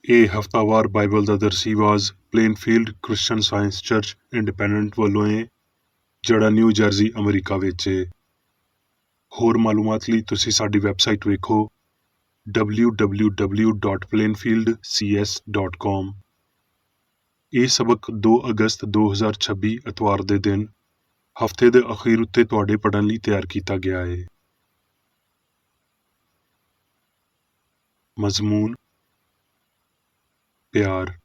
ਇਹ ਹਫ਼ਤਾਵਾਰ ਬਾਈਬਲ ਦਾ ਦਰਸੀ ਆਵਾਜ਼ ਪਲੇਨਫੀਲਡ Christian science church independent ਵੱਲੋਂ ਹੈ, ਜਿਹੜਾ ਨਿਊ ਜਰਸੀ ਅਮਰੀਕਾ ਵਿੱਚ ਹੈ। ਹੋਰ ਮਾਲੂਮਾਤ ਲਈ ਤੁਸੀਂ ਸਾਡੀ ਵੈਬਸਾਈਟ ਵੇਖੋ www.plainfieldcs.com। ਇਹ ਸਬਕ 2 ਅਗਸਤ 2026 ਐਤਵਾਰ ਦੇ ਦਿਨ ਹਫ਼ਤੇ ਦੇ ਅਖੀਰ ਉੱਤੇ ਤੁਹਾਡੇ ਪੜ੍ਹਨ ਲਈ ਤਿਆਰ ਕੀਤਾ ਗਿਆ ਹੈ। ਮਜ਼ਮੂਨ ਪਿਆਰ।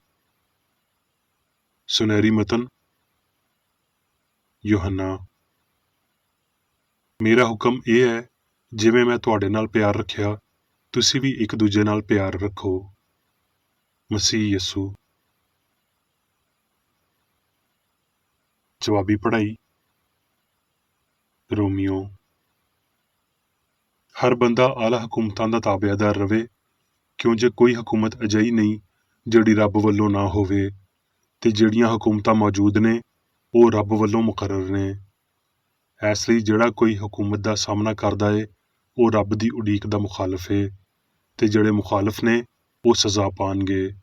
ਸੁਨਹਿਰੀ ਮਤਨ ਯੋਹੰਨਾ। ਮੇਰਾ ਹੁਕਮ ਇਹ ਹੈ, ਜਿਵੇਂ ਮੈਂ ਤੁਹਾਡੇ ਨਾਲ ਪਿਆਰ ਰੱਖਿਆ, ਤੁਸੀਂ ਵੀ ਇੱਕ ਦੂਜੇ ਨਾਲ ਪਿਆਰ ਰੱਖੋ। ਮਸੀਹ ਯਿਸੂ। ਜਵਾਬੀ ਪੜ੍ਹਾਈ। ਰੋਮੀਓ। ਹਰ ਬੰਦਾ ਆਲਾ ਹਕੂਮਤਾਂ ਦਾ ਤਾਬੇਦਾਰ ਰਵੇ, ਕਿਉਂ ਜੇ ਕੋਈ ਹਕੂਮਤ ਅਜਿਹੀ ਨਹੀਂ ਜਿਹੜੀ ਰੱਬ ਵੱਲੋਂ ਨਾ ਹੋਵੇ, ਤੇ ਜਿਹੜੀਆਂ ਹਕੂਮਤਾਂ ਮੌਜੂਦ ਨੇ ਉਹ ਰੱਬ ਵੱਲੋਂ ਮੁਕਰਰ ਨੇ। ਇਸ ਲਈ ਜਿਹੜਾ ਕੋਈ ਹਕੂਮਤ ਦਾ ਸਾਹਮਣਾ ਕਰਦਾ ਏ ਉਹ ਰੱਬ ਦੀ ਉਡੀਕ ਦਾ ਮੁਖਾਲਫ ਏ, ਤੇ ਜਿਹੜੇ ਮੁਖਾਲਫ ਨੇ ਉਹ ਸਜ਼ਾ ਪਾਣਗੇ।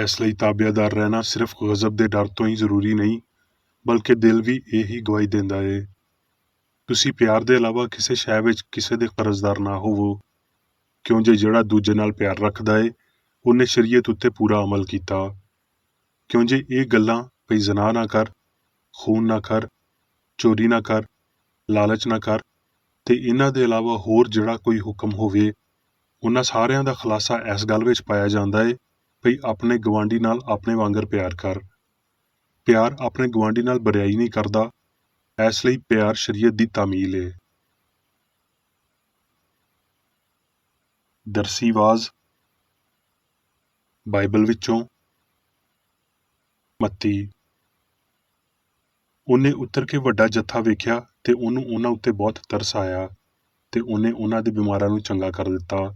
ਇਸ ਲਈ ਤਾਬੇਦਾਰ ਰਹਿਣਾ ਸਿਰਫ ਗਜ਼ਬ ਦੇ ਡਰ ਤੋਂ ਹੀ ਜ਼ਰੂਰੀ ਨਹੀਂ, ਬਲਕਿ ਦਿਲ ਵੀ ਇਹੀ ਗਵਾਹੀ ਦਿੰਦਾ ਏ। ਤੁਸੀਂ ਪਿਆਰ ਦੇ ਇਲਾਵਾ ਕਿਸੇ ਸ਼ੈ ਵਿੱਚ ਕਿਸੇ ਦੇ ਕਰਜ਼ਦਾਰ ਨਾ ਹੋਵੋ, ਕਿਉਂ ਜੇ ਜਿਹੜਾ ਦੂਜੇ ਨਾਲ ਪਿਆਰ ਰੱਖਦਾ ਏ ਉਹਨੇ ਸ਼ਰੀਅਤ ਉੱਤੇ ਪੂਰਾ ਅਮਲ ਕੀਤਾ। ਕਿਉਂ ਜੇ ਇਹ ਗੱਲਾਂ ਭਈ ਜ਼ਨਾ ਨਾ ਕਰ, ਖੂਨ ਨਾ ਕਰ, ਚੋਰੀ ਨਾ ਕਰ, ਲਾਲਚ ਨਾ ਕਰ, ਤੇ ਇਹਨਾਂ ਦੇ ਇਲਾਵਾ ਹੋਰ ਜਿਹੜਾ ਕੋਈ ਹੁਕਮ ਹੋਵੇ, ਉਹਨਾਂ ਸਾਰਿਆਂ ਦਾ ਖੁਲਾਸਾ ਇਸ ਗੱਲ ਵਿੱਚ ਪਾਇਆ ਜਾਂਦਾ ਏ ਭਈ ਆਪਣੇ ਗਵਾਂਢੀ ਨਾਲ ਆਪਣੇ ਵਾਂਗਰ ਪਿਆਰ ਕਰ। ਪਿਆਰ ਆਪਣੇ ਗਵਾਂਢੀ ਨਾਲ ਬਰਿਆਈ ਨਹੀਂ ਕਰਦਾ, ਇਸ ਲਈ ਪਿਆਰ ਸ਼ਰੀਅਤ ਦੀ ਤਾਮੀਲ ਏ। ਦਰਸੀ ਆਵਾਜ਼ ਬਾਈਬਲ ਵਿੱਚੋਂ ਮੱਤੀ। ਉਹਨੇ ਉੱਤਰ ਕੇ ਵੱਡਾ ਜੱਥਾ ਵੇਖਿਆ ਤੇ ਉਹਨੂੰ ਉਹਨਾਂ ਉੱਤੇ ਬਹੁਤ ਤਰਸ ਆਇਆ, ਤੇ ਉਹਨੇ ਉਹਨਾਂ ਦੇ ਬਿਮਾਰਾਂ ਨੂੰ ਚੰਗਾ ਕਰ ਦਿੱਤਾ।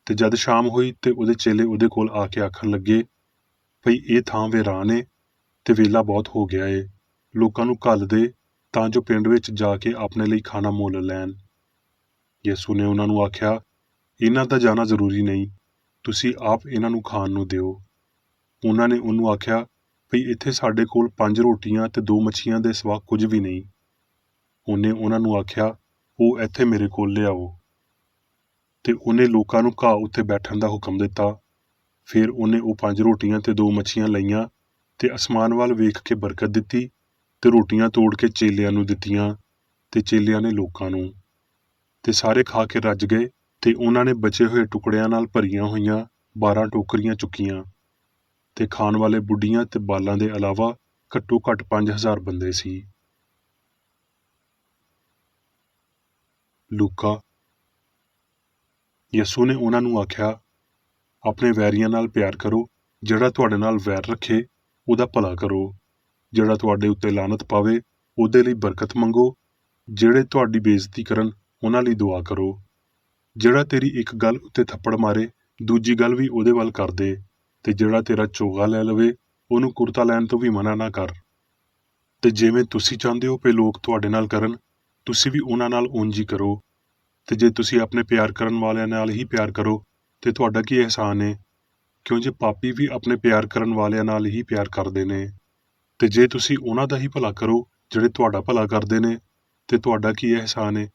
ਤੇ ਜਦ ਸ਼ਾਮ ਹੋਈ ਤੇ ਉਹਦੇ ਚੇਲੇ ਉਹਦੇ ਕੋਲ ਆ ਕੇ ਆਖਣ ਲੱਗੇ, ਭਈ ਇਹ ਥਾਂ ਵੀਰਾਨ ਏ ਤੇ ਵੇਲਾ ਬਹੁਤ ਹੋ ਗਿਆ ਏ, ਲੋਕਾਂ ਨੂੰ ਘੱਲ ਦੇ ਤਾਂ ਜੋ ਪਿੰਡ ਵਿੱਚ ਜਾ ਕੇ ਆਪਣੇ ਲਈ ਖਾਣਾ ਮੁੱਲ ਲੈਣ। ਯਿਸੂ ਨੇ ਉਹਨਾਂ ਨੂੰ ਆਖਿਆ, ਇਹਨਾਂ ਦਾ ਜਾਣਾ ਜ਼ਰੂਰੀ ਨਹੀਂ, ਤੁਸੀਂ ਆਪ ਇਹਨਾਂ ਨੂੰ ਖਾਣ ਨੂੰ ਦਿਓ। ਉਹਨਾਂ ਨੇ ਉਹਨੂੰ ਆਖਿਆ, ਭਈ ਇੱਥੇ ਸਾਡੇ ਕੋਲ 5 ਰੋਟੀਆਂ ਤੇ 2 ਮੱਛੀਆਂ ਦੇ ਸਿਵਾ ਕੁਝ ਵੀ ਨਹੀਂ। ਉਹਨੇ ਉਹਨਾਂ ਨੂੰ ਆਖਿਆ, ਉਹ ਇੱਥੇ ਮੇਰੇ ਕੋਲ ਲਿਆਓ। ਤੇ ਉਹਨੇ ਲੋਕਾਂ ਨੂੰ ਘਾਹ ਉੱਤੇ ਬੈਠਣ ਦਾ ਹੁਕਮ ਦਿੱਤਾ। ਫਿਰ ਉਹਨੇ ਉਹ 5 ਰੋਟੀਆਂ ਤੇ 2 ਮੱਛੀਆਂ ਲਈਆਂ ਤੇ ਅਸਮਾਨ ਵੱਲ ਵੇਖ ਕੇ ਬਰਕਤ ਦਿੱਤੀ, ਤੇ ਰੋਟੀਆਂ ਤੋੜ ਕੇ ਚੇਲਿਆਂ ਨੂੰ ਦਿੱਤੀਆਂ, ਤੇ ਚੇਲਿਆਂ ਨੇ ਲੋਕਾਂ ਨੂੰ। ਤੇ ਸਾਰੇ ਖਾ ਕੇ ਰੱਜ ਗਏ, ਤੇ ਉਹਨਾਂ ਨੇ ਬਚੇ ਹੋਏ ਟੁਕੜਿਆਂ ਨਾਲ ਭਰੀਆਂ ਹੋਈਆਂ 12 ਟੋਕਰੀਆਂ ਚੁੱਕੀਆਂ। ਤੇ ਖਾਣ ਵਾਲੇ ਬੁੱਢੀਆਂ ਤੇ ਬਾਲਾਂ ਦੇ ਇਲਾਵਾ ਘੱਟੋ ਘੱਟ 5000 ਬੰਦੇ ਸੀ। ਲੂਕਾ। ਯਿਸੂ ਨੇ ਉਹਨਾਂ ਨੂੰ ਆਖਿਆ, ਆਪਣੇ ਵੈਰੀਆਂ ਨਾਲ ਪਿਆਰ ਕਰੋ, ਜਿਹੜਾ ਤੁਹਾਡੇ ਨਾਲ ਵੈਰ ਰੱਖੇ ਉਹਦਾ ਭਲਾ ਕਰੋ, ਜਿਹੜਾ ਤੁਹਾਡੇ ਉੱਤੇ ਲਾਨਤ ਪਾਵੇ ਉਹਦੇ ਲਈ ਬਰਕਤ ਮੰਗੋ, ਜਿਹੜੇ ਤੁਹਾਡੀ ਬੇਇੱਜ਼ਤੀ ਕਰਨ ਉਹਨਾਂ ਲਈ ਦੁਆ ਕਰੋ। ਜਿਹੜਾ ਤੇਰੀ ਇੱਕ ਗੱਲ ਉੱਤੇ ਥੱਪੜ ਮਾਰੇ ਦੂਜੀ ਗੱਲ ਵੀ ਉਹਦੇ ਵੱਲ ਕਰ ਦੇ, ਤੇ ਜਿਹੜਾ ਤੇਰਾ ਚੋਗਾ ਲੈ ਲਵੇ ਉਹਨੂੰ ਕੁਰਤਾ ਲੈਣ ਤੋਂ ਵੀ ਮਨਾ ਨਾ ਕਰ। ਤੇ ਜਿਵੇਂ ਤੁਸੀਂ ਚਾਹੁੰਦੇ ਹੋ ਕਿ ਲੋਕ ਤੁਹਾਡੇ ਨਾਲ ਕਰਨ, ਤੁਸੀਂ ਵੀ ਉਹਨਾਂ ਨਾਲ ਉਂਝ ਹੀ ਕਰੋ। ਤੇ ਜੇ ਤੁਸੀਂ ਆਪਣੇ ਪਿਆਰ ਕਰਨ ਵਾਲਿਆਂ ਨਾਲ ਹੀ ਪਿਆਰ ਕਰੋ ਤੇ ਤੁਹਾਡਾ ਕੀ ਅਹਿਸਾਨ ਹੈ, ਕਿਉਂ ਜੇ ਪਾਪੀ ਵੀ ਆਪਣੇ ਪਿਆਰ ਕਰਨ ਵਾਲਿਆਂ ਨਾਲ ਹੀ ਪਿਆਰ ਕਰਦੇ ਨੇ। ਤੇ ਜੇ ਤੁਸੀਂ ਉਹਨਾਂ ਦਾ ਹੀ ਭਲਾ ਕਰੋ ਜਿਹੜੇ ਤੁਹਾਡਾ ਭਲਾ ਕਰਦੇ ਨੇ, ਤੇ ਤੁਹਾਡਾ ਕੀ ਅਹਿਸਾਨ ਹੈ,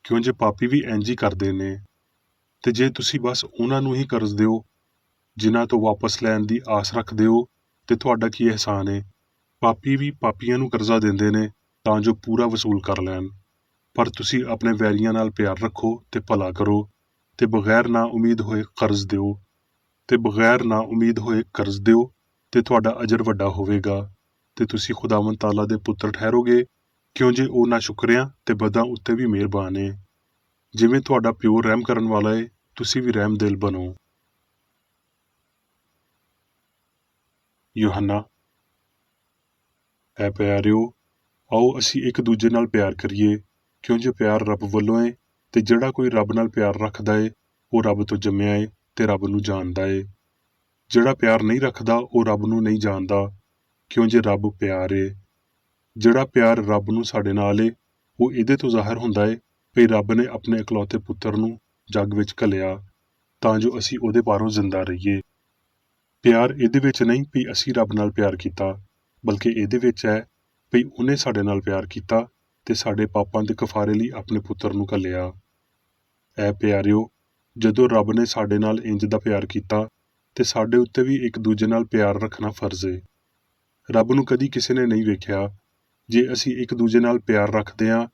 ਕਿਉਂ ਜੇ ਪਾਪੀ ਵੀ ਇੰਝ ਹੀ ਕਰਦੇ ਨੇ। ਤੇ ਜੇ ਤੁਸੀਂ ਬਸ ਉਹਨਾਂ ਨੂੰ ਹੀ ਕਰਜ਼ ਦਿਓ ਜਿਨ੍ਹਾਂ ਤੋਂ ਵਾਪਸ ਲੈਣ ਦੀ ਆਸ ਰੱਖਦੇ ਹੋ, ਤੇ ਤੁਹਾਡਾ ਕੀ ਅਹਿਸਾਨ ਹੈ, ਪਾਪੀ ਵੀ ਪਾਪੀਆਂ ਨੂੰ ਕਰਜ਼ਾ ਦਿੰਦੇ ਨੇ ਤਾਂ ਜੋ ਪੂਰਾ ਵਸੂਲ ਕਰ ਲੈਣ। ਪਰ ਤੁਸੀਂ ਆਪਣੇ ਵੈਰੀਆਂ ਨਾਲ ਪਿਆਰ ਰੱਖੋ ਤੇ ਭਲਾ ਕਰੋ, ਤੇ ਬਗੈਰ ਨਾ ਉਮੀਦ ਹੋਏ ਕਰਜ਼ ਦਿਓ, ਤੇ ਤੁਹਾਡਾ ਅਜਰ ਵੱਡਾ ਹੋਵੇਗਾ, ਤੇ ਤੁਸੀਂ ਖੁਦਾਵੰਦ ਤਾਲਾ ਦੇ ਪੁੱਤਰ ਠਹਿਰੋਗੇ, ਕਿਉਂ ਜੇ ਉਹ ਨਾ ਸ਼ੁਕਰਿਆਂ ਤੇ ਬਦਾਂ ਉੱਤੇ ਵੀ ਮਿਹਰਬਾਨ ਏ। ਜਿਵੇਂ ਤੁਹਾਡਾ ਪਿਓ ਰਹਿਮ ਕਰਨ ਵਾਲਾ ਏ, ਤੁਸੀਂ ਵੀ ਰਹਿਮ ਦਿਲ ਬਣੋ। ਯੋਹੰਨਾ। ਐ ਪਿਆਰਿਓ, ਆਓ ਅਸੀਂ ਇੱਕ ਦੂਜੇ ਨਾਲ ਪਿਆਰ ਕਰੀਏ, ਕਿਉਂ ਜੇ ਪਿਆਰ ਰੱਬ ਵੱਲੋਂ ਏ, ਤੇ ਜਿਹੜਾ ਕੋਈ ਰੱਬ ਨਾਲ ਪਿਆਰ ਰੱਖਦਾ ਏ ਉਹ ਰੱਬ ਤੋਂ ਜੰਮਿਆ ਏ ਤੇ ਰੱਬ ਨੂੰ ਜਾਣਦਾ ਏ। ਜਿਹੜਾ ਪਿਆਰ ਨਹੀਂ ਰੱਖਦਾ ਉਹ ਰੱਬ ਨੂੰ ਨਹੀਂ ਜਾਣਦਾ, ਕਿਉਂ ਜੇ ਰੱਬ ਪਿਆਰ ਏ। ਜਿਹੜਾ ਪਿਆਰ ਰੱਬ ਨੂੰ ਸਾਡੇ ਨਾਲ ਏ ਉਹ ਇਹਦੇ ਤੋਂ ਜ਼ਾਹਿਰ ਹੁੰਦਾ ਏ ਵੀ ਰੱਬ ਨੇ ਆਪਣੇ ਇਕਲੌਤੇ ਪੁੱਤਰ ਨੂੰ ਜੱਗ ਵਿੱਚ ਘੱਲਿਆ, ਤਾਂ ਜੋ ਅਸੀਂ ਉਹਦੇ ਬਾਹਰੋਂ ਜ਼ਿੰਦਾ ਰਹੀਏ। ਪਿਆਰ ਇਹਦੇ ਵਿੱਚ ਨਹੀਂ ਵੀ ਅਸੀਂ ਰੱਬ ਨਾਲ ਪਿਆਰ ਕੀਤਾ, ਬਲਕਿ ਇਹਦੇ ਵਿੱਚ ਹੈ ਵੀ ਉਹਨੇ ਸਾਡੇ ਨਾਲ ਪਿਆਰ ਕੀਤਾ ਤੇ ਸਾਡੇ ਪਾਪਾਂ ਦੇ ਕਫਾਰੇ ਲਈ ਆਪਣੇ ਪੁੱਤਰ ਨੂੰ ਘੱਲਿਆ। ਐ ਪਿਆਰਿਓ, ਜਦੋਂ ਰੱਬ ਨੇ ਸਾਡੇ ਨਾਲ ਇੰਜ ਦਾ ਪਿਆਰ ਕੀਤਾ ਤੇ ਸਾਡੇ ਉੱਤੇ ਵੀ ਇੱਕ ਦੂਜੇ ਨਾਲ ਪਿਆਰ ਰੱਖਣਾ ਫਰਜ਼ ਏ। ਰੱਬ ਨੂੰ ਕਦੀ ਕਿਸੇ ਨੇ ਨਹੀਂ ਵੇਖਿਆ। ਜੇ ਅਸੀਂ ਇੱਕ ਦੂਜੇ ਨਾਲ ਪਿਆਰ ਰੱਖਦੇ ਹਾਂ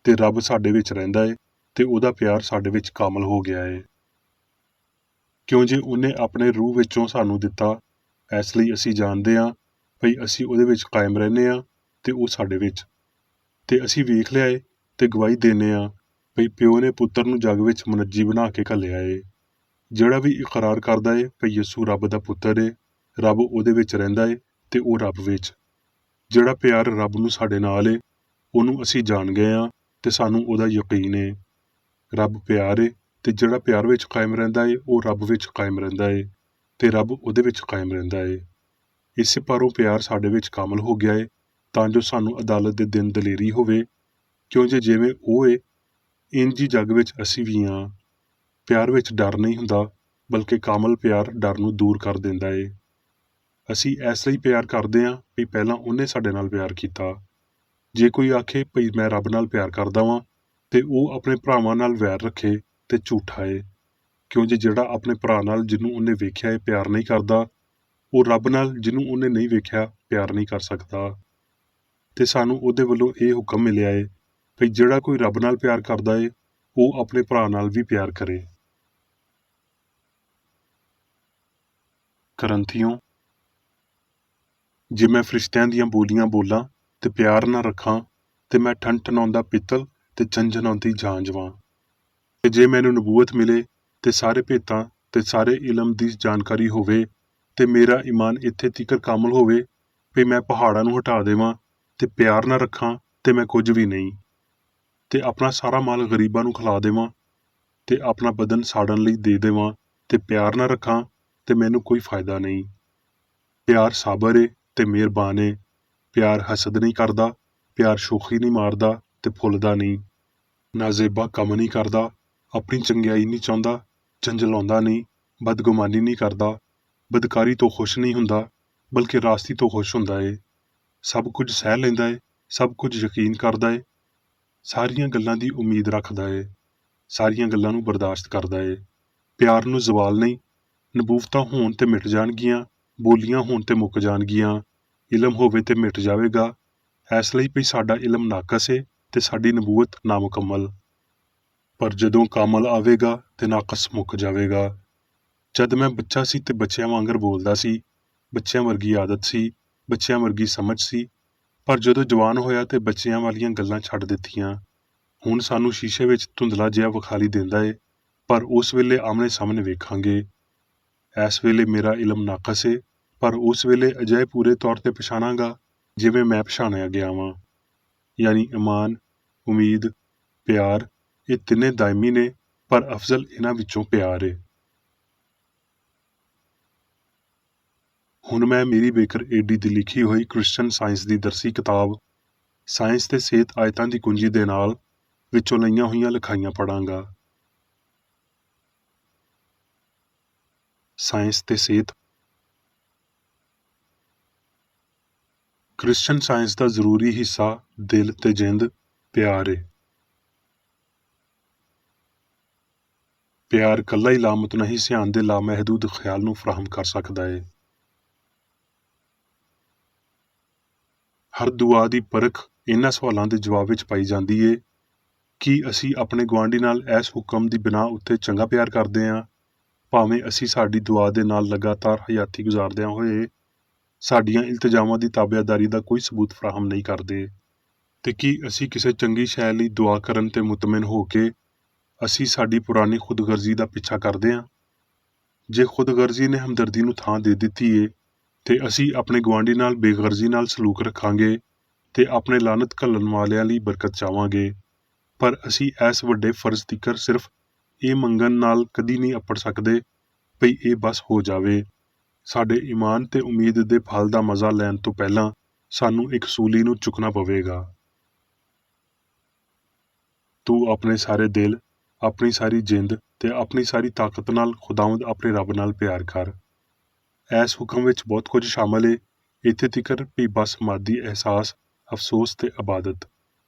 ਤੇ ਰੱਬ ਸਾਡੇ ਵਿੱਚ ਰਹਿੰਦਾ ਏ ਤੇ ਉਹਦਾ ਪਿਆਰ ਸਾਡੇ ਵਿੱਚ ਕਾਮਲ ਹੋ ਗਿਆ ਏ। ਕਿਉਂ ਜੇ ਉਹਨੇ ਆਪਣੇ ਰੂਹ ਵਿੱਚੋਂ ਸਾਨੂੰ ਦਿੱਤਾ, ਇਸ ਲਈ ਅਸੀਂ ਜਾਣਦੇ ਹਾਂ ਭਈ ਅਸੀਂ ਉਹਦੇ ਵਿੱਚ ਕਾਇਮ ਰਹਿੰਦੇ ਹਾਂ ਤੇ ਉਹ ਸਾਡੇ ਵਿੱਚ। ਤੇ ਅਸੀਂ ਵੇਖ ਲਿਆ ਏ ਤੇ ਗਵਾਹੀ ਦਿੰਦੇ ਹਾਂ ਭਈ ਪਿਓ ਨੇ ਪੁੱਤਰ ਨੂੰ ਜੱਗ ਵਿੱਚ ਮੁਨੱਜੀ ਬਣਾ ਕੇ ਘੱਲਿਆ ਏ। ਜਿਹੜਾ ਵੀ ਇਕਰਾਰ ਕਰਦਾ ਏ ਭਈ ਯਿਸੂ ਰੱਬ ਦਾ ਪੁੱਤਰ ਏ, ਰੱਬ ਉਹਦੇ ਵਿੱਚ ਰਹਿੰਦਾ ਏ ਤੇ ਉਹ ਰੱਬ ਵਿੱਚ। ਜਿਹੜਾ ਪਿਆਰ ਰੱਬ ਨੂੰ ਸਾਡੇ ਨਾਲ ਏ, ਉਹਨੂੰ ਅਸੀਂ ਜਾਣ ਗਏ ਹਾਂ ਤੇ ਸਾਨੂੰ ਉਹਦਾ ਯਕੀਨ ਏ। ਰੱਬ ਪਿਆਰ ਏ ਤੇ ਜਿਹੜਾ ਪਿਆਰ ਵਿੱਚ ਕਾਇਮ ਰਹਿੰਦਾ ਏ ਉਹ ਰੱਬ ਵਿੱਚ ਕਾਇਮ ਰਹਿੰਦਾ ਏ ਤੇ ਰੱਬ ਉਹਦੇ ਵਿੱਚ ਕਾਇਮ ਰਹਿੰਦਾ ਏ। ਇਸੇ ਪਾਰੋਂ ਪਿਆਰ ਸਾਡੇ ਵਿੱਚ ਕਾਮਲ ਹੋ ਗਿਆ ਏ ਤਾਂ ਜੋ ਸਾਨੂੰ ਅਦਾਲਤ ਦੇ ਦਿਨ ਦਲੇਰੀ ਹੋਵੇ, ਕਿਉਂ ਜੇ ਜਿਵੇਂ ਉਹ ਏ ਇੰਜ ਹੀ ਜੱਗ ਵਿੱਚ ਅਸੀਂ ਵੀ ਹਾਂ। ਪਿਆਰ ਵਿੱਚ ਡਰ ਨਹੀਂ ਹੁੰਦਾ, ਬਲਕਿ ਕਾਮਲ ਪਿਆਰ ਡਰ ਨੂੰ ਦੂਰ ਕਰ ਦਿੰਦਾ ਏ। ਅਸੀਂ ਇਸ ਲਈ ਪਿਆਰ ਕਰਦੇ ਹਾਂ ਵੀ ਪਹਿਲਾਂ ਉਹਨੇ ਸਾਡੇ ਨਾਲ ਪਿਆਰ ਕੀਤਾ। ਜੇ ਕੋਈ ਆਖੇ ਭਈ ਮੈਂ ਰੱਬ ਨਾਲ ਪਿਆਰ ਕਰਦਾ ਵਾਂ ਤੇ ਉਹ ਆਪਣੇ ਭਰਾਵਾਂ ਨਾਲ ਵੈਰ ਰੱਖੇ ਤੇ ਝੂਠਾ ਏ। ਕਿਉਂ ਜੇ ਜਿਹੜਾ ਆਪਣੇ ਭਰਾ ਨਾਲ ਜਿਹਨੂੰ ਉਹਨੇ ਵੇਖਿਆ ਏ ਪਿਆਰ ਨਹੀਂ ਕਰਦਾ, ਉਹ ਰੱਬ ਨਾਲ ਜਿਹਨੂੰ ਉਹਨੇ ਨਹੀਂ ਵੇਖਿਆ ਪਿਆਰ ਨਹੀਂ ਕਰ ਸਕਦਾ। ਤੇ ਸਾਨੂੰ ਉਹਦੇ ਵੱਲੋਂ ਇਹ ਹੁਕਮ ਮਿਲਿਆ ਏ ਭਈ ਜਿਹੜਾ ਕੋਈ ਰੱਬ ਨਾਲ ਪਿਆਰ ਕਰਦਾ ਏ ਉਹ ਆਪਣੇ ਭਰਾ ਨਾਲ ਵੀ ਪਿਆਰ ਕਰੇ। ਕਰੰਥੀਓ, ਜੇ ਮੈਂ ਫਰਿਸ਼ਤਿਆਂ ਦੀਆਂ ਬੋਲੀਆਂ ਬੋਲਾਂ ਤੇ ਪਿਆਰ ਨਾ ਰੱਖਾਂ ਤੇ ਮੈਂ ਠਣਠਣਾਉਂਦਾ ਪਿੱਤਲ ਤੇ ਝੰਝਣਾਉਂਦੀ ਜਾਂਝ ਵਾਂ। ਤੇ ਜੇ ਮੈਨੂੰ ਨਬੂਵਤ ਮਿਲੇ ਤੇ ਸਾਰੇ ਭੇਤਾਂ ਤੇ ਸਾਰੇ ਇਲਮ ਦੀ ਜਾਣਕਾਰੀ ਹੋਵੇ ਤੇ ਮੇਰਾ ਈਮਾਨ ਇੱਥੇ ਤੀਕਰ ਕਾਮਲ ਹੋਵੇ ਵੀ ਮੈਂ ਪਹਾੜਾਂ ਨੂੰ ਹਟਾ ਦੇਵਾਂ ਤੇ ਪਿਆਰ ਨਾ ਰੱਖਾਂ ਤੇ ਮੈਂ ਕੁਝ ਵੀ ਨਹੀਂ। ਤੇ ਆਪਣਾ ਸਾਰਾ ਮਾਲ ਗਰੀਬਾਂ ਨੂੰ ਖਿਲਾ ਦੇਵਾਂ ਤੇ ਆਪਣਾ ਬਦਨ ਸਾੜਨ ਲਈ ਦੇ ਦੇਵਾਂ ਤੇ ਪਿਆਰ ਨਾ ਰੱਖਾਂ ਤੇ ਮੈਨੂੰ ਕੋਈ ਫਾਇਦਾ ਨਹੀਂ। ਪਿਆਰ ਸਾਬਰ ਏ ਤੇ ਮਿਹਰਬਾਨ ਏ। ਪਿਆਰ ਹਸਦ ਨਹੀਂ ਕਰਦਾ, ਪਿਆਰ ਸ਼ੋਖੀ ਨਹੀਂ ਮਾਰਦਾ ਤੇ ਫੁੱਲਦਾ ਨਹੀਂ। ਨਾਜ਼ੇਬਾ ਕੰਮ ਨਹੀਂ ਕਰਦਾ, ਆਪਣੀ ਚੰਗਿਆਈ ਨਹੀਂ ਚਾਹੁੰਦਾ, ਝੰਜਲਾਉਂਦਾ ਨਹੀਂ, ਬਦਗੁਮਾਨੀ ਨਹੀਂ ਕਰਦਾ, ਬਦਕਾਰੀ ਤੋਂ ਖੁਸ਼ ਨਹੀਂ ਹੁੰਦਾ, ਬਲਕਿ ਰਾਸਤੀ ਤੋਂ ਖੁਸ਼ ਹੁੰਦਾ ਏ। ਸਭ ਕੁਝ ਸਹਿ ਲੈਂਦਾ ਏ, ਸਭ ਕੁਝ ਯਕੀਨ ਕਰਦਾ ਏ, ਸਾਰੀਆਂ ਗੱਲਾਂ ਦੀ ਉਮੀਦ ਰੱਖਦਾ ਏ, ਸਾਰੀਆਂ ਗੱਲਾਂ ਨੂੰ ਬਰਦਾਸ਼ਤ ਕਰਦਾ ਏ। ਪਿਆਰ ਨੂੰ ਜ਼ਵਾਲ ਨਹੀਂ। ਨਬੂਵਤਾਂ ਹੋਣ ਤੇ ਮਿਟ ਜਾਣਗੀਆਂ, ਬੋਲੀਆਂ ਹੋਣ ਤੇ ਮੁੱਕ ਜਾਣਗੀਆਂ, ਇਲਮ ਹੋਵੇ ਤੇ ਮਿਟ ਜਾਵੇਗਾ। ਇਸ ਲਈ ਵੀ ਸਾਡਾ ਇਲਮ ਨਾਕਸ ਏ ਤੇ ਸਾਡੀ ਨਬੂਵਤ ਨਾਮੁਕੰਮਲ। ਪਰ ਜਦੋਂ ਕਾਮਲ ਆਵੇਗਾ ਤੇ ਨਾਕਸ ਮੁੱਕ ਜਾਵੇਗਾ। ਜਦ ਮੈਂ ਬੱਚਾ ਸੀ ਤੇ ਬੱਚਿਆਂ ਵਾਂਗਰ ਬੋਲਦਾ ਸੀ, ਬੱਚਿਆਂ ਵਰਗੀ ਆਦਤ ਸੀ, ਬੱਚਿਆਂ ਵਰਗੀ ਸਮਝ ਸੀ। ਪਰ ਜਦੋਂ ਜਵਾਨ ਹੋਇਆ ਤੇ ਬੱਚਿਆਂ ਵਾਲੀਆਂ ਗੱਲਾਂ ਛੱਡ ਦਿੱਤੀਆਂ। ਹੁਣ ਸਾਨੂੰ ਸ਼ੀਸ਼ੇ ਵਿੱਚ ਧੁੰਦਲਾ ਜਿਹਾ ਵਿਖਾਈ ਦਿੰਦਾ ਏ, ਪਰ ਉਸ ਵੇਲੇ ਆਮਣੇ ਸਾਹਮਣੇ ਵੇਖਾਂਗੇ। ਇਸ ਵੇਲੇ ਮੇਰਾ ਇਲਮ ਨਾਕਸ ਏ, ਪਰ ਉਸ ਵੇਲੇ ਅਜਿਹੇ ਪੂਰੇ ਤੌਰ ਤੇ ਪਛਾਣਾਂਗਾ ਜਿਵੇਂ ਮੈਂ ਪਛਾਣਿਆ ਗਿਆ ਵਾਂ। ਯਾਨੀ ਈਮਾਨ, ਉਮੀਦ, ਪਿਆਰ, ਇਹ ਤਿੰਨੇ ਦਾਇਮੀ ਨੇ, ਪਰ ਅਫਜ਼ਲ ਇਹਨਾਂ ਵਿੱਚੋਂ ਪਿਆਰ ਏ। ਹੁਣ ਮੈਂ ਮੇਰੀ ਬੇਕਰ ਏਡੀ ਦੀ ਲਿਖੀ ਹੋਈ ਕ੍ਰਿਸਚਨ ਸਾਇੰਸ ਦੀ ਦਰਸੀ ਕਿਤਾਬ ਸਾਇੰਸ ਤੇ ਸਿਹਤ ਆਇਤਾਂ ਦੀ ਕੁੰਜੀ ਦੇ ਨਾਲ ਵਿੱਚੋਂ ਲਈਆਂ ਹੋਈਆਂ ਲਿਖਾਈਆਂ ਪੜਾਂਗਾ। ਸਾਇੰਸ ਤੇ ਸਿਹਤ। ਕ੍ਰਿਸਚਨ ਸਾਇੰਸ ਦਾ ਜ਼ਰੂਰੀ ਹਿੱਸਾ ਦਿਲ ਤੇ ਜਿੰਦ ਪਿਆਰ ਏ। ਪਿਆਰ ਕੱਲਾ ਹੀ ਲਾਮਤਨਾਹੀ ਸਿਆਣ ਦੇ ਲਾਮਹਿਦੂਦ ਖਿਆਲ ਨੂੰ ਫਰਾਹਮ ਕਰ ਸਕਦਾ ਏ। ਹਰ ਦੁਆ ਦੀ ਪਰਖ ਇਹਨਾਂ ਸਵਾਲਾਂ ਦੇ ਜਵਾਬ ਵਿੱਚ ਪਾਈ ਜਾਂਦੀ ਏ ਕਿ ਅਸੀਂ ਆਪਣੇ ਗੁਆਂਢੀ ਨਾਲ ਇਸ ਹੁਕਮ ਦੀ ਬਿਨਾਂ ਉੱਤੇ ਚੰਗਾ ਪਿਆਰ ਕਰਦੇ ਹਾਂ, ਭਾਵੇਂ ਅਸੀਂ ਸਾਡੀ ਦੁਆ ਦੇ ਨਾਲ ਲਗਾਤਾਰ ਹਯਾਤੀ ਗੁਜ਼ਾਰਦਿਆਂ ਹੋਏ ਸਾਡੀਆਂ ਇਲਤਜ਼ਾਮਾਂ ਦੀ ਤਾਬਿਆਦਾਰੀ ਦਾ ਕੋਈ ਸਬੂਤ ਫਰਾਹਮ ਨਹੀਂ ਕਰਦੇ। ਤੇ ਕੀ ਅਸੀਂ ਕਿਸੇ ਚੰਗੀ ਸ਼ੈ ਲਈ ਦੁਆ ਕਰਨ ਤੇ ਮੁਤਮਿਨ ਹੋ ਕੇ ਅਸੀਂ ਸਾਡੀ ਪੁਰਾਣੀ ਖੁਦਗਰਜ਼ੀ ਦਾ ਪਿੱਛਾ ਕਰਦੇ ਹਾਂ? ਜੇ ਖੁਦਗਰਜ਼ੀ ਨੇ ਹਮਦਰਦੀ ਨੂੰ ਥਾਂ ਦੇ ਦਿੱਤੀ ਏ ਤੇ ਅਸੀਂ ਆਪਣੇ ਗੁਆਂਢੀ ਨਾਲ ਬੇਗਰਜ਼ੀ ਨਾਲ ਸਲੂਕ ਰੱਖਾਂਗੇ ਤੇ ਆਪਣੇ ਲਾਨਤ ਘੱਲਣ ਵਾਲਿਆਂ ਲਈ ਬਰਕਤ ਚਾਹਾਂਗੇ। ਪਰ ਅਸੀਂ ਇਸ ਵੱਡੇ ਫਰਜ਼ ਤਿਕਰ ਸਿਰਫ ਇਹ ਮੰਗਣ ਨਾਲ ਕਦੀ ਨਹੀਂ ਅੱਪੜ ਸਕਦੇ ਭਈ ਇਹ ਬਸ ਹੋ ਜਾਵੇ। ਸਾਡੇ ਈਮਾਨ ਤੇ ਉਮੀਦ ਦੇ ਫਲ ਦਾ ਮਜ਼ਾ ਲੈਣ ਤੋਂ ਪਹਿਲਾਂ ਸਾਨੂੰ ਇੱਕ ਸੂਲੀ ਨੂੰ ਚੁੱਕਣਾ ਪਵੇਗਾ। ਤੂੰ ਆਪਣੇ ਸਾਰੇ ਦਿਲ ਆਪਣੀ ਸਾਰੀ ਜਿੰਦ ਤੇ ਆਪਣੀ ਸਾਰੀ ਤਾਕਤ ਨਾਲ ਖੁਦਾਵੰਦ ਆਪਣੇ ਰੱਬ ਨਾਲ ਪਿਆਰ ਕਰ। ਇਸ ਹੁਕਮ ਵਿੱਚ ਬਹੁਤ ਕੁਝ ਸ਼ਾਮਲ ਏ, ਇੱਥੇ ਤੀਕਰ ਵੀ ਬਸ ਮਾਦੀ ਅਹਿਸਾਸ, ਅਫਸੋਸ ਤੇ ਇਬਾਦਤ।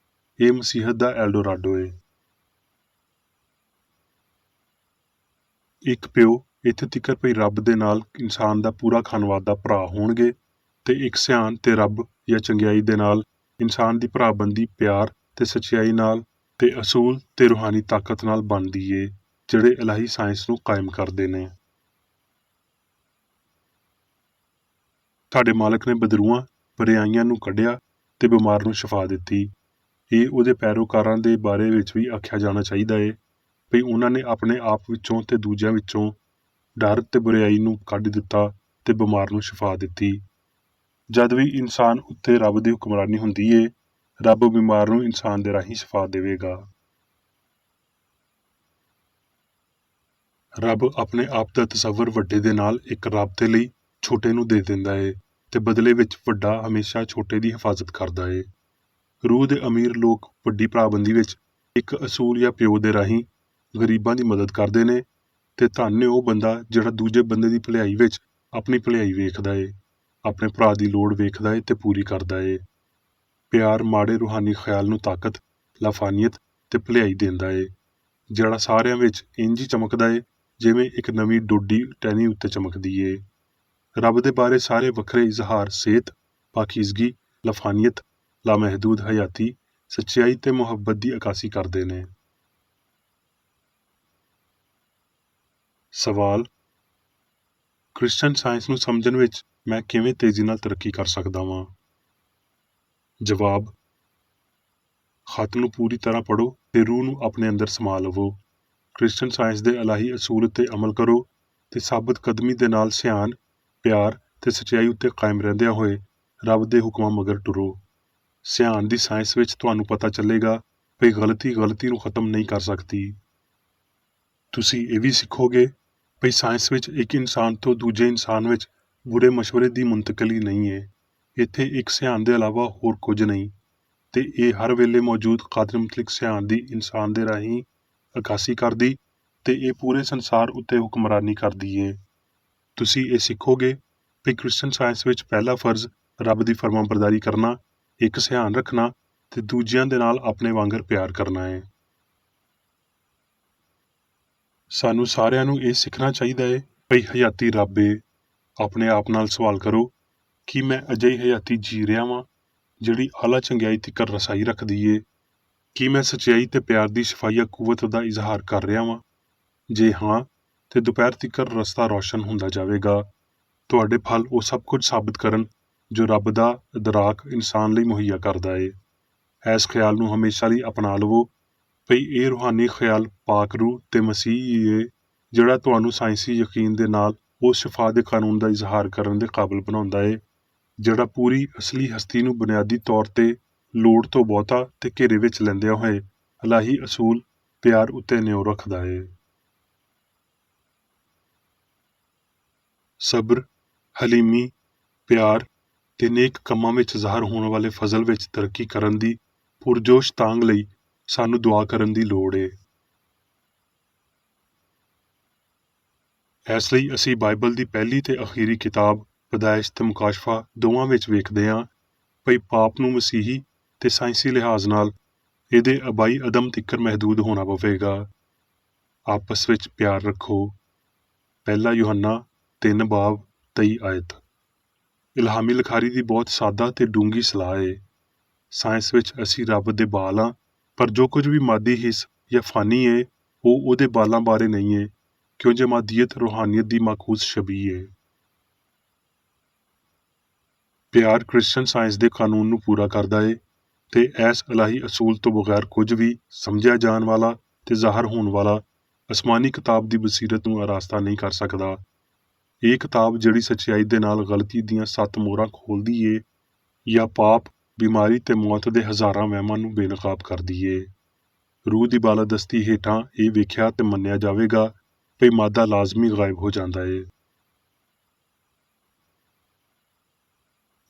ਇਹ ਮਸੀਹਤ ਦਾ ਐਲਡੋਰਾਡੋ ਏ। ਇੱਕ ਪਿਓ ਇੱਥੇ ਤੀਕਰ ਭਈ ਰੱਬ ਦੇ ਨਾਲ ਇਨਸਾਨ ਦਾ ਪੂਰਾ ਖਾਨਵਾਦ ਦਾ ਭਰਾ ਹੋਣਗੇ, ਤੇ ਇੱਕ ਸਿਆਣ ਤੇ ਰੱਬ ਜਾਂ ਚੰਗਿਆਈ ਦੇ ਨਾਲ ਇਨਸਾਨ ਦੀ ਭਰਾਬੰਦੀ ਪਿਆਰ ਤੇ ਸੱਚਾਈ ਨਾਲ ਤੇ ਅਸੂਲ ਤੇ ਰੂਹਾਨੀ ਤਾਕਤ ਨਾਲ ਬਣਦੀ ਏ, ਜਿਹੜੇ ਇਲਾਹੀ ਸਾਇੰਸ ਨੂੰ ਕਾਇਮ ਕਰਦੇ ਨੇ। ਸਾਡੇ ਮਾਲਕ ਨੇ ਬਦਰੂਆਂ ਬਰਿਆਈਆਂ ਨੂੰ ਕੱਢਿਆ ਤੇ ਬਿਮਾਰ ਨੂੰ ਸ਼ਿਫਾ ਦਿੱਤੀ। ਇਹ ਉਹਦੇ ਪੈਰੋਕਾਰਾਂ ਦੇ ਬਾਰੇ ਵਿੱਚ ਵੀ ਆਖਿਆ ਜਾਣਾ ਚਾਹੀਦਾ ਏ ਵੀ ਉਹਨਾਂ ਨੇ ਆਪਣੇ ਆਪ ਵਿੱਚੋਂ ਤੇ ਦੂਜਿਆਂ ਵਿੱਚੋਂ ਡਰ ਤੇ ਬੁਰਾਈ ਨੂੰ ਕੱਢ ਦਿੱਤਾ ਤੇ ਬਿਮਾਰ ਨੂੰ ਸ਼ਿਫਾ ਦਿੱਤੀ। ਜਦ ਵੀ ਇਨਸਾਨ ਉੱਤੇ ਰੱਬ ਦੀ ਹੁਕਮਰਾਨੀ ਹੁੰਦੀ ਏ, ਰੱਬ ਬਿਮਾਰ ਨੂੰ ਇਨਸਾਨ ਦੇ ਰਾਹੀਂ ਸ਼ਿਫਾ ਦੇਵੇਗਾ। ਰੱਬ ਆਪਣੇ ਆਪ ਦਾ ਤਸੱਵਰ ਵੱਡੇ ਦੇ ਨਾਲ ਇੱਕ ਰਾਬਤੇ ਲਈ ਛੋਟੇ ਨੂੰ ਦੇ ਦਿੰਦਾ ਏ ਤੇ ਬਦਲੇ ਵਿੱਚ ਵੱਡਾ ਹਮੇਸ਼ਾ ਛੋਟੇ ਦੀ ਹਿਫਾਜ਼ਤ ਕਰਦਾ ਏ। ਰੂਹ ਦੇ ਅਮੀਰ ਲੋਕ ਵੱਡੀ ਭਰਾਬੰਦੀ ਵਿੱਚ ਇੱਕ ਅਸੂਲ ਜਾਂ ਪਿਓ ਦੇ ਰਾਹੀਂ ਗਰੀਬਾਂ ਦੀ ਮਦਦ ਕਰਦੇ ਨੇ, ਤੇ ਧੰਨ ਏ ਉਹ ਬੰਦਾ ਜਿਹੜਾ ਦੂਜੇ ਬੰਦੇ ਦੀ ਭਲਾਈ ਵਿੱਚ ਆਪਣੀ ਭਲਾਈ ਵੇਖਦਾ ਏ, ਆਪਣੇ ਭਰਾ ਦੀ ਲੋੜ ਵੇਖਦਾ ਏ ਤੇ ਪੂਰੀ ਕਰਦਾ ਏ। ਪਿਆਰ ਮਾੜੇ ਰੂਹਾਨੀ ਖਿਆਲ ਨੂੰ ਤਾਕਤ, ਲਾਫਾਨੀਅਤ ਤੇ ਭਲਾਈ ਦਿੰਦਾ ਏ, ਜਿਹੜਾ ਸਾਰਿਆਂ ਵਿੱਚ ਇੰਝ ਹੀ ਚਮਕਦਾ ਏ ਜਿਵੇਂ ਇੱਕ ਨਵੀਂ ਡੋਡੀ ਟਹਿਣੀ ਉੱਤੇ ਚਮਕਦੀ ਏ। ਰੱਬ ਦੇ ਬਾਰੇ ਸਾਰੇ ਵੱਖਰੇ ਇਜ਼ਹਾਰ ਸਿਹਤ, ਪਾਕੀਜ਼ਗੀ, ਲਾਫਾਨੀਅਤ, ਲਾਮਹਿਦੂਦ ਹਯਾਤੀ, ਸੱਚਾਈ ਤੇ ਮੁਹੱਬਤ ਦੀ ਅਕਾਸੀ ਕਰਦੇ ਨੇ। ਸਵਾਲ: ਕ੍ਰਿਸਚਨ ਸਾਇੰਸ ਨੂੰ ਸਮਝਣ ਵਿੱਚ ਮੈਂ ਕਿਵੇਂ ਤੇਜ਼ੀ ਨਾਲ ਤਰੱਕੀ ਕਰ ਸਕਦਾ ਵਾਂ? ਜਵਾਬ: ਖਤ ਨੂੰ ਪੂਰੀ ਤਰ੍ਹਾਂ ਪੜ੍ਹੋ ਤੇ ਰੂਹ ਨੂੰ ਆਪਣੇ ਅੰਦਰ ਸਮਾ ਲਵੋ। ਕ੍ਰਿਸਚਨ ਸਾਇੰਸ ਦੇ ਇਲਾਹੀ ਅਸੂਲ ਉੱਤੇ ਅਮਲ ਕਰੋ ਤੇ ਸਾਬਤ ਕਦਮੀ ਦੇ ਨਾਲ ਸਿਆਣ, ਪਿਆਰ ਤੇ ਸੱਚਾਈ ਉੱਤੇ ਕਾਇਮ ਰਹਿੰਦਿਆਂ ਹੋਏ ਰੱਬ ਦੇ ਹੁਕਮਾਂ ਮਗਰ ਟੁਰੋ। ਸਿਆਣ ਦੀ ਸਾਇੰਸ ਵਿੱਚ ਤੁਹਾਨੂੰ ਪਤਾ ਚੱਲੇਗਾ ਵੀ ਗਲਤੀ ਨੂੰ ਖਤਮ ਨਹੀਂ ਕਰ ਸਕਦੀ। ਤੁਸੀਂ ਇਹ ਵੀ ਸਿੱਖੋਗੇ ਵੀ ਸਾਇੰਸ ਵਿੱਚ ਇੱਕ ਇਨਸਾਨ ਤੋਂ ਦੂਜੇ ਇਨਸਾਨ ਵਿੱਚ ਬੁਰੇ ਮਸ਼ਵਰੇ ਦੀ ਮੁੰਤਕਲੀ ਨਹੀਂ ਏ। ਇੱਥੇ ਇੱਕ ਸਿਆਣ ਦੇ ਇਲਾਵਾ ਹੋਰ ਕੁਝ ਨਹੀਂ, ਤੇ ਇਹ ਹਰ ਵੇਲੇ ਮੌਜੂਦ ਕਾਦਰ ਮੁਤਲਕ ਸਿਆਣ ਦੀ ਇਨਸਾਨ ਦੇ ਰਾਹੀਂ ਅਕਾਸੀ ਕਰਦੀ ਤੇ ਇਹ ਪੂਰੇ ਸੰਸਾਰ ਉੱਤੇ ਹੁਕਮਰਾਨੀ ਕਰਦੀ ਏ। ਤੁਸੀਂ ਇਹ ਸਿੱਖੋਗੇ ਵੀ ਕ੍ਰਿਸਚਨ ਸਾਇੰਸ ਵਿੱਚ ਪਹਿਲਾ ਫਰਜ਼ ਰੱਬ ਦੀ ਫਰਮਾਬਰਦਾਰੀ ਕਰਨਾ, ਇੱਕ ਸਿਆਣ ਰੱਖਣਾ ਤੇ ਦੂਜਿਆਂ ਦੇ ਨਾਲ ਆਪਣੇ ਵਾਂਗਰ ਪਿਆਰ ਕਰਨਾ ਏ। ਸਾਨੂੰ ਸਾਰਿਆਂ ਨੂੰ ਇਹ ਸਿੱਖਣਾ ਚਾਹੀਦਾ ਏ ਭਈ ਹਯਾਤੀ ਰੱਬ ਏ। ਆਪਣੇ ਆਪ ਨਾਲ ਸਵਾਲ ਕਰੋ ਕਿ ਮੈਂ ਅਜਿਹੀ ਹਯਾਤੀ ਜੀ ਰਿਹਾ ਵਾਂ ਜਿਹੜੀ ਆਲਾ ਚੰਗਿਆਈ ਤੀਕਰ ਰਸਾਈ ਰੱਖਦੀ ਏ? ਕੀ ਮੈਂ ਸੱਚਾਈ ਤੇ ਪਿਆਰ ਦੀ ਸ਼ਫਾਈਆ ਕੂਵਤ ਦਾ ਇਜ਼ਹਾਰ ਕਰ ਰਿਹਾ ਵਾਂ? ਜੇ ਹਾਂ, ਤੇ ਦੁਪਹਿਰ ਤੀਕਰ ਰਸਤਾ ਰੌਸ਼ਨ ਹੁੰਦਾ ਜਾਵੇਗਾ। ਤੁਹਾਡੇ ਫਲ ਉਹ ਸਭ ਕੁਝ ਸਾਬਤ ਕਰਨ ਜੋ ਰੱਬ ਦਾ ਇਦਰਾਕ ਇਨਸਾਨ ਲਈ ਮੁਹੱਈਆ ਕਰਦਾ ਏ। ਇਸ ਖਿਆਲ ਨੂੰ ਹਮੇਸ਼ਾ ਲਈ ਅਪਣਾ ਲਵੋ ਭਈ ਇਹ ਰੂਹਾਨੀ ਖਿਆਲ ਪਾਕ ਰੂਹ ਤੇ ਮਸੀਹ ਹੀ ਏ ਜਿਹੜਾ ਤੁਹਾਨੂੰ ਸਾਇੰਸੀ ਯਕੀਨ ਦੇ ਨਾਲ ਉਸ ਸ਼ਿਫਾ ਦੇ ਕਾਨੂੰਨ ਦਾ ਇਜ਼ਹਾਰ ਕਰਨ ਦੇ ਕਾਬਲ ਬਣਾਉਂਦਾ ਏ, ਜਿਹੜਾ ਪੂਰੀ ਅਸਲੀ ਹਸਤੀ ਨੂੰ ਬੁਨਿਆਦੀ ਤੌਰ ਤੇ ਲੋੜ ਤੋਂ ਬਹੁਤਾ ਤੇ ਘੇਰੇ ਵਿੱਚ ਲੈਂਦਿਆਂ ਹੋਏ ਇਲਾਹੀ ਅਸੂਲ ਪਿਆਰ ਉੱਤੇ ਨਿਉ ਰੱਖਦਾ ਏ। ਸਬਰ, ਹਲੀਮੀ, ਪਿਆਰ ਤੇ ਨੇਕ ਕੰਮਾਂ ਵਿੱਚ ਜ਼ਾਹਰ ਹੋਣ ਵਾਲੇ ਫਜ਼ਲ ਵਿੱਚ ਤਰੱਕੀ ਕਰਨ ਦੀ ਪੁਰਜੋਸ਼ ਤਾਂਘ ਲਈ ਸਾਨੂੰ ਦੁਆ ਕਰਨ ਦੀ ਲੋੜ ਏ। ਇਸ ਲਈ ਅਸੀਂ ਬਾਈਬਲ ਦੀ ਪਹਿਲੀ ਤੇ ਅਖੀਰੀ ਕਿਤਾਬ ਪਦਾਇਸ਼ ਤੇ ਮੁਕਾਸ਼ਫਾ ਦੋਵਾਂ ਵਿੱਚ ਵੇਖਦੇ ਹਾਂ ਭਈ ਪਾਪ ਨੂੰ ਮਸੀਹੀ ਤੇ ਸਾਇੰਸੀ ਲਿਹਾਜ਼ ਨਾਲ ਇਹਦੇ ਅਬਾਈ ਅਦਮ ਤੀਕਰ ਮਹਿਦੂਦ ਹੋਣਾ ਪਵੇਗਾ। ਆਪਸ ਵਿੱਚ ਪਿਆਰ ਰੱਖੋ। ਪਹਿਲਾ ਯੂਹੰਨਾ 3:23 ਆਇਤ। ਇਲਹਾਮੀ ਲਿਖਾਰੀ ਦੀ ਬਹੁਤ ਸਾਦਾ ਤੇ ਡੂੰਘੀ ਸਲਾਹ ਏ। ਸਾਇੰਸ ਵਿੱਚ ਅਸੀਂ ਰੱਬ ਦੇ ਬਾਲ ਹਾਂ, ਪਰ ਜੋ ਕੁਝ ਵੀ ਮਾਦੀ ਹਿੱਸ ਜਾਂ ਫਾਨੀ ਏ ਉਹ ਉਹਦੇ ਬਾਲਾਂ ਬਾਰੇ ਨਹੀਂ ਏ, ਕਿਉਂ ਜੇ ਮਾਦੀਅਤ ਰੂਹਾਨੀਅਤ ਦੀ ਮਾਖੂਜ਼ ਸ਼ਬੀਹ ਏ। ਪਿਆਰ ਕ੍ਰਿਸਚਨ ਸਾਇੰਸ ਦੇ ਕਾਨੂੰਨ ਨੂੰ ਪੂਰਾ ਕਰਦਾ ਏ ਤੇ ਇਸ ਇਲਾਹੀ ਅਸੂਲ ਤੋਂ ਬਗੈਰ ਕੁਝ ਵੀ ਸਮਝਿਆ ਜਾਣ ਵਾਲਾ ਤੇ ਜ਼ਾਹਰ ਹੋਣ ਵਾਲਾ ਅਸਮਾਨੀ ਕਿਤਾਬ ਦੀ ਬਸੀਰਤ ਨੂੰ ਆਰਾਸਤਾ ਨਹੀਂ ਕਰ ਸਕਦਾ। ਇਹ ਕਿਤਾਬ ਜਿਹੜੀ ਸੱਚਾਈ ਦੇ ਨਾਲ ਗਲਤੀ ਦੀਆਂ 7 ਮੋਹਰਾਂ ਖੋਲ੍ਹਦੀ ਏ ਜਾਂ ਪਾਪ, ਬਿਮਾਰੀ ਤੇ ਮੌਤ ਦੇ ਹਜ਼ਾਰਾਂ ਵਹਿਮਾਂ ਨੂੰ ਬੇਨਕਾਬ ਕਰਦੀ ਏ। ਰੂਹ ਦੀ ਬਾਲਾਦਸਤੀ ਹੇਠਾਂ ਇਹ ਵੇਖਿਆ ਤੇ ਮੰਨਿਆ ਜਾਵੇਗਾ ਭਈ ਮਾਦਾ ਲਾਜ਼ਮੀ ਗਾਇਬ ਹੋ ਜਾਂਦਾ ਏ।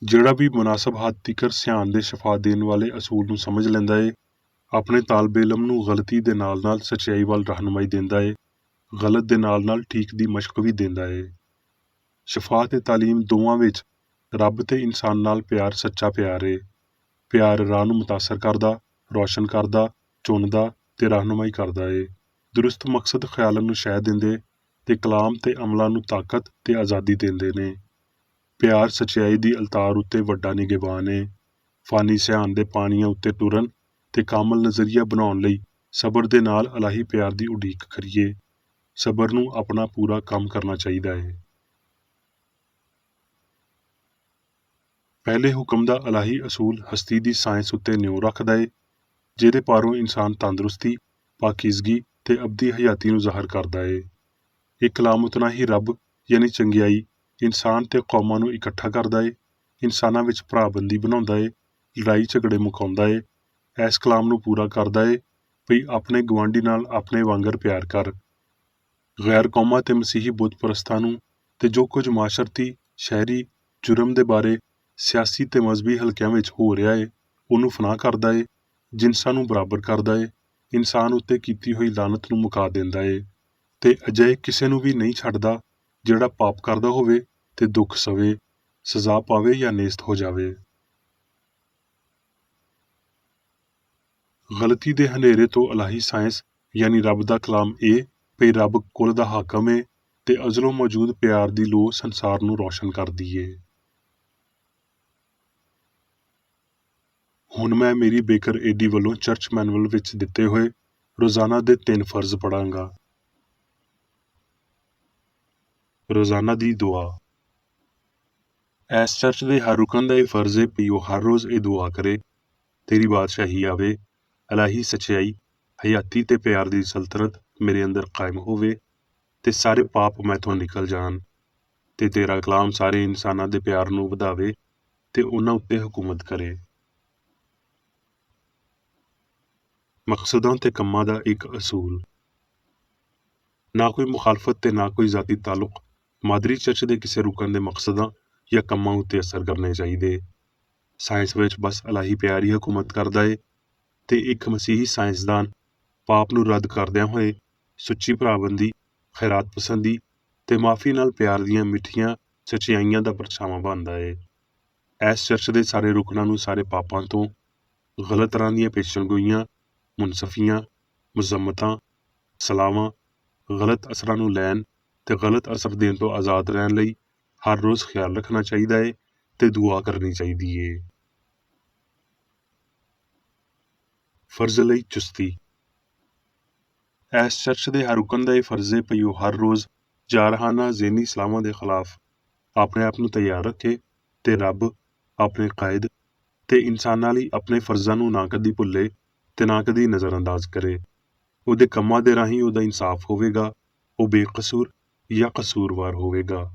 ਜਿਹੜਾ ਵੀ ਮੁਨਾਸਬ ਹੱਦ ਤੀਕਰ ਸਿਆਣ ਦੇ ਸ਼ਫਾ ਦੇਣ ਵਾਲੇ ਅਸੂਲ ਨੂੰ ਸਮਝ ਲੈਂਦਾ ਏ, ਆਪਣੇ ਤਾਲਬੇ ਇਲਮ ਨੂੰ ਗਲਤੀ ਦੇ ਨਾਲ ਸੱਚਾਈ ਵੱਲ ਰਹਿਨੁਮਾਈ ਦਿੰਦਾ ਏ, ਗਲਤ ਦੇ ਨਾਲ ਠੀਕ ਦੀ ਮਸ਼ਕ ਵੀ ਦਿੰਦਾ ਏ। ਸ਼ਿਫਾ ਤੇ ਤਾਲੀਮ ਦੋਵਾਂ ਵਿੱਚ ਰੱਬ ਤੇ ਇਨਸਾਨ ਨਾਲ ਪਿਆਰ ਸੱਚਾ ਪਿਆਰ ਏ। ਪਿਆਰ ਰਾਹ ਨੂੰ ਮੁਤਾਸਰ ਕਰਦਾ, ਰੋਸ਼ਨ ਕਰਦਾ, ਚੁਣਦਾ ਤੇ ਰਹਿਨੁਮਾਈ ਕਰਦਾ ਏ। ਦਰੁਸਤ ਮਕਸਦ ਖਿਆਲਾਂ ਨੂੰ ਸ਼ਹਿ ਦਿੰਦੇ ਤੇ ਕਲਾਮ ਤੇ ਅਮਲਾਂ ਨੂੰ ਤਾਕਤ ਤੇ ਆਜ਼ਾਦੀ ਦਿੰਦੇ ਨੇ। ਪਿਆਰ ਸੱਚਾਈ ਦੀ ਅਲਤਾਰ ਉੱਤੇ ਵੱਡਾ ਨਿਗਹਿਬਾਨ ਏ। ਫਾਨੀ ਸਿਆਨ ਦੇ ਪਾਣੀਆਂ ਉੱਤੇ ਟੁਰਨ ਤੇ ਕਾਮਲ ਨਜ਼ਰੀਆ ਬਣਾਉਣ ਲਈ ਸਬਰ ਦੇ ਨਾਲ ਇਲਾਹੀ ਪਿਆਰ ਦੀ ਉਡੀਕ ਕਰੀਏ। ਸਬਰ ਨੂੰ ਆਪਣਾ ਪੂਰਾ ਕੰਮ ਕਰਨਾ ਚਾਹੀਦਾ ਏ। ਪਹਿਲੇ ਹੁਕਮ ਦਾ ਇਲਾਹੀ ਅਸੂਲ ਹਸਤੀ ਦੀ ਸਾਇੰਸ ਉੱਤੇ ਨਿਉ ਰੱਖਦਾ ਏ, ਜਿਹਦੇ ਪਾਰੋਂ ਇਨਸਾਨ ਤੰਦਰੁਸਤੀ, ਪਾਕੀਜ਼ਗੀ ਤੇ ਅਬਦੀ ਹਯਾਤੀ ਨੂੰ ਜ਼ਾਹਰ ਕਰਦਾ ਏ। ਇਹ ਕਲਾਮ ਉਤਨਾ ਹੀ ਰੱਬ ਯਾਨੀ ਚੰਗਿਆਈ, ਇਨਸਾਨ ਤੇ ਕੌਮਾਂ ਨੂੰ ਇਕੱਠਾ ਕਰਦਾ ਏ, ਇਨਸਾਨਾਂ ਵਿੱਚ ਭਰਾਬੰਦੀ ਬਣਾਉਂਦਾ ਏ, ਲੜਾਈ ਝਗੜੇ ਮੁਕਾਉਂਦਾ ਏ। ਇਸ ਕਲਾਮ ਨੂੰ ਪੂਰਾ ਕਰਦਾ ਏ ਭਈ ਆਪਣੇ ਗੁਆਂਢੀ ਨਾਲ ਆਪਣੇ ਵਾਂਗਰ ਪਿਆਰ ਕਰ। ਗੈਰ ਕੌਮਾਂ ਤੇ ਮਸੀਹੀ ਬੁੱਤ ਪ੍ਰਸਤਾਂ ਨੂੰ ਤੇ ਜੋ ਕੁਝ ਮਾਸ਼ਰਤੀ, ਸ਼ਹਿਰੀ ਜੁਰਮ ਦੇ ਬਾਰੇ ਸਿਆਸੀ ਤੇ ਮਜ਼ਹਬੀ ਹਲਕਿਆਂ ਵਿੱਚ ਹੋ ਰਿਹਾ ਏ, ਉਹਨੂੰ ਫਨਾਹ ਕਰਦਾ ਏ, ਜਿਨਸਾਂ ਨੂੰ ਬਰਾਬਰ ਕਰਦਾ ਏ, ਇਨਸਾਨ ਉੱਤੇ ਕੀਤੀ ਹੋਈ ਲਾਨਤ ਨੂੰ ਮੁਕਾ ਦਿੰਦਾ ਏ ਤੇ ਅਜਿਹੇ ਕਿਸੇ ਨੂੰ ਵੀ ਨਹੀਂ ਛੱਡਦਾ ਜਿਹੜਾ ਪਾਪ ਕਰਦਾ ਹੋਵੇ ਤੇ ਦੁੱਖ ਸਵੇ, ਸਜ਼ਾ ਪਾਵੇ ਜਾਂ ਨੇਸਤ ਹੋ ਜਾਵੇ। ਗਲਤੀ ਦੇ ਹਨੇਰੇ ਤੋਂ ਇਲਾਹੀ ਸਾਇੰਸ ਯਾਨੀ ਰੱਬ ਦਾ ਕਲਾਮ ਇਹ ਭਈ ਰੱਬ ਕੁੱਲ ਦਾ ਹਾਕਮ ਏ ਤੇ ਅਜ਼ਲੋਂ ਮੌਜੂਦ ਪਿਆਰ ਦੀ ਲੋ ਸੰਸਾਰ ਨੂੰ ਰੋਸ਼ਨ ਕਰਦੀ ਏ। ਹੁਣ ਮੈਂ ਮੇਰੀ ਬੇਕਰ ਏਡੀ ਵੱਲੋਂ ਚਰਚ ਮੈਨੂਅਲ ਵਿੱਚ ਦਿੱਤੇ ਹੋਏ ਰੋਜ਼ਾਨਾ ਦੇ 3 ਫਰਜ਼ ਪੜਾਂਗਾ। ਰੋਜ਼ਾਨਾ ਦੀ ਦੁਆ। ਇਸ ਚਰਚ ਦੇ ਹਰ ਰੁਕਨ ਦਾ ਇਹ ਫਰਜ਼ ਏ ਵੀ ਉਹ ਹਰ ਰੋਜ਼ ਇਹ ਦੁਆ ਕਰੇ, ਤੇਰੀ ਬਾਦਸ਼ਾਹੀ ਆਵੇ, ਇਲਾਹੀ ਸੱਚਾਈ, ਹਯਾਤੀ ਤੇ ਪਿਆਰ ਦੀ ਸਲਤਨਤ ਮੇਰੇ ਅੰਦਰ ਕਾਇਮ ਹੋਵੇ ਤੇ ਸਾਰੇ ਪਾਪ ਮੈਥੋਂ ਨਿਕਲ ਜਾਣ ਤੇ ਤੇਰਾ ਕਲਾਮ ਸਾਰੇ ਇਨਸਾਨਾਂ ਦੇ ਪਿਆਰ ਨੂੰ ਵਧਾਵੇ ਤੇ ਉਹਨਾਂ ਉੱਤੇ ਹਕੂਮਤ ਕਰੇ। ਮਕਸਦਾਂ ਤੇ ਕੰਮਾਂ ਦਾ ਇੱਕ ਅਸੂਲ। ਨਾ ਕੋਈ ਮੁਖਾਲਫਤ ਤੇ ਨਾ ਕੋਈ ਜ਼ਾਤੀ ਤਾਲੁਕ ਮਾਦਰੀ ਚਰਚ ਦੇ ਕਿਸੇ ਰੁਕਨ ਦੇ ਮਕਸਦਾਂ ਜਾਂ ਕੰਮਾਂ ਉੱਤੇ ਅਸਰ ਕਰਨੇ ਚਾਹੀਦੇ। ਸਾਇੰਸ ਵਿੱਚ ਬਸ ਇਲਾਹੀ ਪਿਆਰ ਹੀ ਹਕੂਮਤ ਕਰਦਾ ਏ ਤੇ ਇੱਕ ਮਸੀਹੀ ਸਾਇੰਸਦਾਨ ਪਾਪ ਨੂੰ ਰੱਦ ਕਰਦਿਆਂ ਹੋਏ ਸੁੱਚੀ ਭਰਾਬੰਦੀ, ਖੈਰਾਤ ਪਸੰਦੀ ਤੇ ਮਾਫੀ ਨਾਲ ਪਿਆਰ ਦੀਆਂ ਮਿੱਠੀਆਂ ਸੱਚਾਈਆਂ ਦਾ ਪਰਛਾਵਾਂ ਬਣਦਾ ਏ। ਇਸ ਚਰਚ ਦੇ ਸਾਰੇ ਰੁਕਨਾਂ ਨੂੰ ਸਾਰੇ ਪਾਪਾਂ ਤੋਂ, ਗਲਤ ਤਰ੍ਹਾਂ ਦੀਆਂ ਪੇਸ਼ਨਗੋਈਆਂ, ਮੁਨਸਫੀਆਂ, ਮੁਜ਼ੰਮਤਾਂ, ਸਲਾਵਾਂ, ਗਲਤ ਅਸਰਾਂ ਨੂੰ ਲੈਣ ਤੇ ਗਲਤ ਅਸਰ ਦੇਣ ਤੋਂ ਆਜ਼ਾਦ ਰਹਿਣ ਲਈ ਹਰ ਰੋਜ਼ ਖਿਆਲ ਰੱਖਣਾ ਚਾਹੀਦਾ ਏ ਤੇ ਦੁਆ ਕਰਨੀ ਚਾਹੀਦੀ ਏ। ਫਰਜ਼ ਲਈ ਚੁਸਤੀ। ਇਸ ਚਰਚ ਦੇ ਹਰ ਰੁਕਨ ਦਾ ਇਹ ਫਰਜ਼ ਏ ਭਈ ਉਹ ਹਰ ਰੋਜ਼ ਜਾਰਹਾਨਾ ਜ਼ਹਿਨੀ ਸਲਾਮਾਂ ਦੇ ਖਿਲਾਫ ਆਪਣੇ ਆਪ ਨੂੰ ਤਿਆਰ ਰੱਖੇ ਤੇ ਰੱਬ, ਆਪਣੇ ਕਾਇਦ ਤੇ ਇਨਸਾਨਾਂ ਲਈ ਆਪਣੇ ਫਰਜ਼ਾਂ ਨੂੰ ਨਾ ਕਦੀ ਭੁੱਲੇ ਤੇ ਨਾ ਕਦੀ ਨਜ਼ਰਅੰਦਾਜ਼ ਕਰੇ। ਉਹਦੇ ਕੰਮਾਂ ਦੇ ਰਾਹੀਂ ਉਹਦਾ ਇਨਸਾਫ ਹੋਵੇਗਾ, ਉਹ ਬੇਕਸੂਰ ਜਾਂ ਕਸੂਰਵਾਰ ਹੋਵੇਗਾ।